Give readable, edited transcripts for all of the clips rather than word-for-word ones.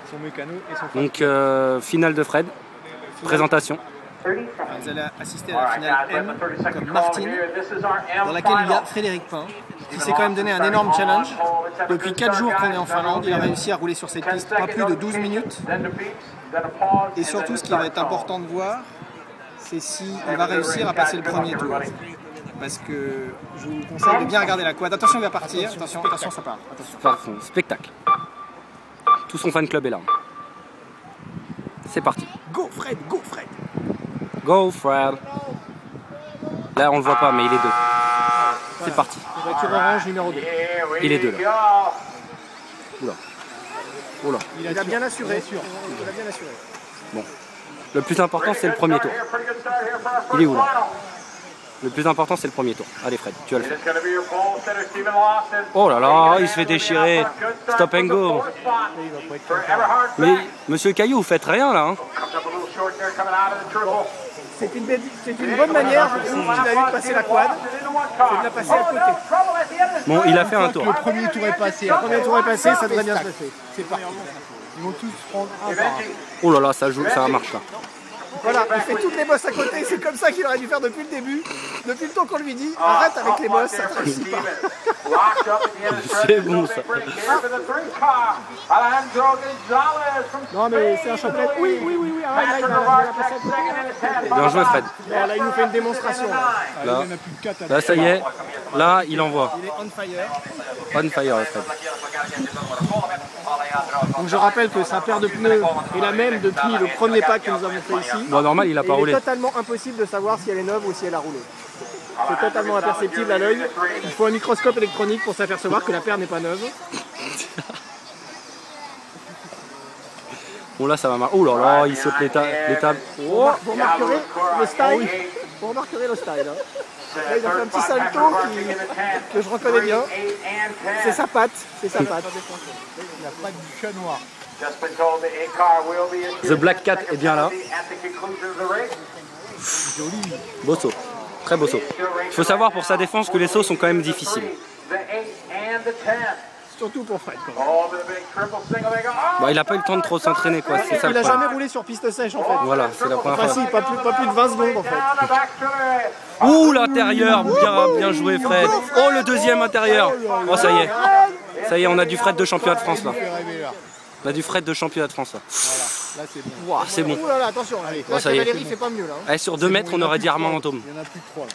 son mécano et son Donc finale de Fred, présentation. Vous allez assister à la finale M comme Martine, dans laquelle il y a Frédéric Pin, qui s'est quand même donné un énorme challenge. Depuis 4 jours qu'on est en Finlande, il a réussi à rouler sur cette piste pas plus de 12 minutes. Et surtout, ce qui va être important de voir, c'est s'il va réussir à passer le premier tour. Parce que je vous conseille de bien regarder la quad. Attention, il va partir. Attention, attention, ça part. Attention. Spectacle. Tout son fan club est là. C'est parti. Go Fred, go Fred. Go Fred. Là on le voit pas mais il est 2. C'est parti. Voiture orange numéro 2. Il est 2 là. Oula. Oula. Il a bien assuré. Il a bien assuré. Bon. Le plus important c'est le premier tour. Il est où là? Le plus important c'est le premier tour. Allez Fred, tu vas le faire. Oh là là, il se fait déchirer. Stop and go. Mais monsieur Caillou, vous faites rien là. Hein. C'est une bonne manière, je trouve, qu'il a eu de passer la quad. C'est de la passer à côté. Bon, il a fait un tour. Le premier tour est passé. Le premier tour est passé, ça devrait bien se passer. C'est parti. Ils vont tous prendre un par un. Oh là là, ça joue, ça marche là. Voilà, il fait toutes les bosses à côté, c'est comme ça qu'il aurait dû faire depuis le début. Depuis le temps qu'on lui dit, arrête avec les bosses, ça ne réussit pas. C'est bon ça. Non mais c'est un championnat. Oui, arrête, là, il va passer à côté. Bien joué Fred. Là, il nous fait une démonstration. Là ça y est, là il envoie. Il est on fire. On fire Fred. Donc je rappelle que sa paire de pneus est la même depuis le premier pack que nous avons fait ici. Bon normal il a pas roulé. Il est totalement impossible de savoir si elle est neuve ou si elle a roulé. C'est totalement imperceptible à l'œil. Il faut un microscope électronique pour s'apercevoir que la paire n'est pas neuve. Bon là ça va marcher. Oh là là, il saute les tables. Oh, vous remarquerez le style. Vous remarquerez le style. Hein. Là, il a fait un petit salto que je reconnais bien. C'est sa patte. C'est sa patte. La patte du chat noir. The Black Cat est bien là. Beau saut. Très beau saut. Il faut savoir pour sa défense que les sauts sont quand même difficiles. Surtout pour Fred. Bah, il n'a pas eu le temps de trop s'entraîner quoi. C'est ça il n'a jamais roulé sur piste sèche en fait. Voilà, c'est la première fois. Si, pas plus de 20 secondes en fait. Ouh l'intérieur, bien joué Fred. Oh le deuxième intérieur. Oh ça y est. Ça y est, on a du Fred de championnat de France là. On a du Fred de championnat de France là. Là c'est bon. Wow, c'est bon. Ouh là là, attention. Allez. Oh, ça y est. Valérie fait pas mieux là. Allez, sur 2 mètres, on aurait dit Armand Lantôme. Il y en a plus de 3 là.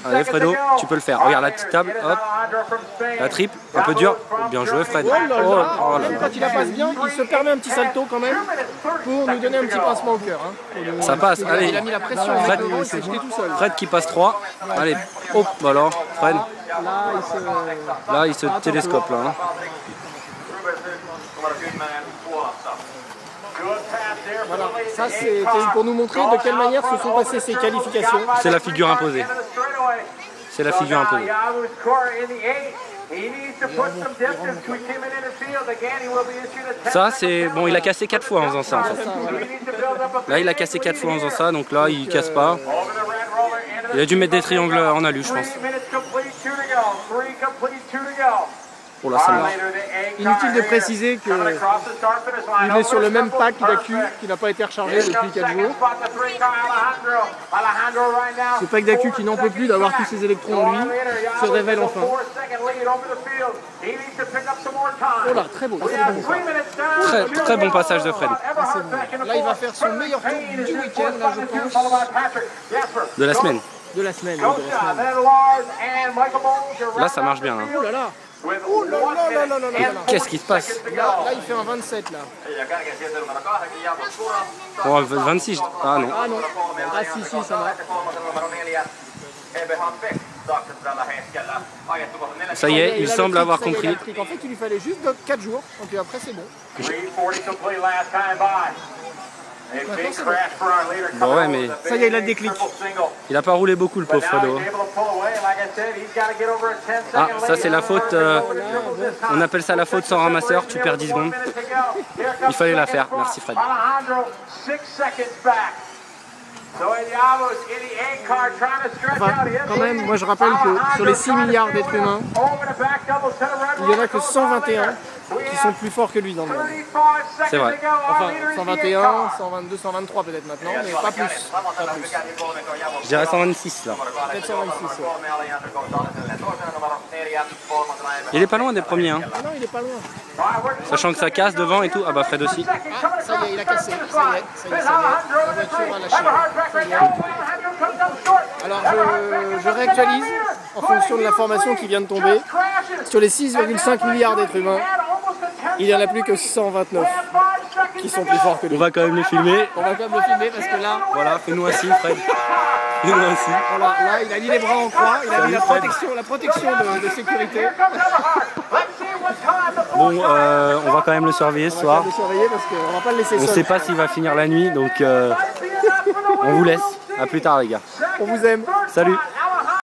Allez Fredo, tu peux le faire. Regarde la petite table, hop. La triple, un peu dur. Bien joué Fred. Oh là. Quand il la passe bien, il se permet un petit salto quand même pour nous donner un petit pincement au cœur. Hein. Ça passe, allez. Il a mis la pression. Fred, il s'est jeté tout seul. Fred qui passe 3. Allez, hop, alors, Fred. Là, il se télescope là. Hein. Voilà, ça c'était pour nous montrer de quelle manière se sont passées ces qualifications. C'est la figure imposée. C'est la figure imposée. Ça c'est... Bon, il a cassé 4 fois en faisant ça en fait. Là il a cassé 4 fois en faisant ça, donc là il casse pas. Il a dû mettre des triangles en alu je pense. Oh là, ça marche. Inutile de préciser qu'il est sur le même pack d'AQ qui n'a pas été rechargé depuis 4 jours. Ce pack d'AQ qui n'en peut plus d'avoir tous ses électrons en lui se révèle enfin. Oh là, très beau. Très bon passage de Fred. Bon. Là il va faire son meilleur tour du week-end, là je pense. De la semaine. De la semaine. Là ça marche bien. Hein. Oh là là. Oh là là. Qu'est-ce qui se passe? Là il fait un 27 là. Oh, 26. Ah non. Ah non. Ah si, ça va. Ça y est, il semble avoir compris. En fait il lui fallait juste 4 jours, donc après c'est bon. Bon ouais mais... Ça y est, il a le déclic. Il a pas roulé beaucoup le pauvre Fredo. Ah ça c'est la faute, on appelle ça la faute sans ramasseur, tu perds 10 secondes. Il fallait la faire, merci Fred. Enfin, quand même, moi je rappelle que sur les 6 milliards d'êtres humains, il n'y en a que 121 qui sont plus forts que lui dans le monde. C'est vrai. Enfin, 121, 122, 123 peut-être maintenant, mais pas plus. Pas plus. Je dirais 126 là. Peut-être 126. Ouais. Il est pas loin des premiers, hein. Ah non, il est pas loin. Sachant que ça casse devant et tout. Ah bah Fred aussi. Ah, ça y est, il a cassé. Ça y est. La voiture a lâché. Ça y est. Alors je réactualise en fonction de l'information qui vient de tomber. Sur les 6,5 milliards d'êtres humains, il n'y en a plus que 129 qui sont plus forts que lui. On va quand même le filmer. On va quand même le filmer parce que là, Voilà, fais-nous un signe, Fred. Fais-nous un signe. voilà, là il a mis les bras en croix, il a mis la protection de sécurité. Bon, on va quand même le surveiller ce soir. On va le surveiller parce qu'on va pas le laisser On seul. sait pas s'il va finir la nuit, donc on vous laisse. À plus tard les gars. On vous aime. Salut.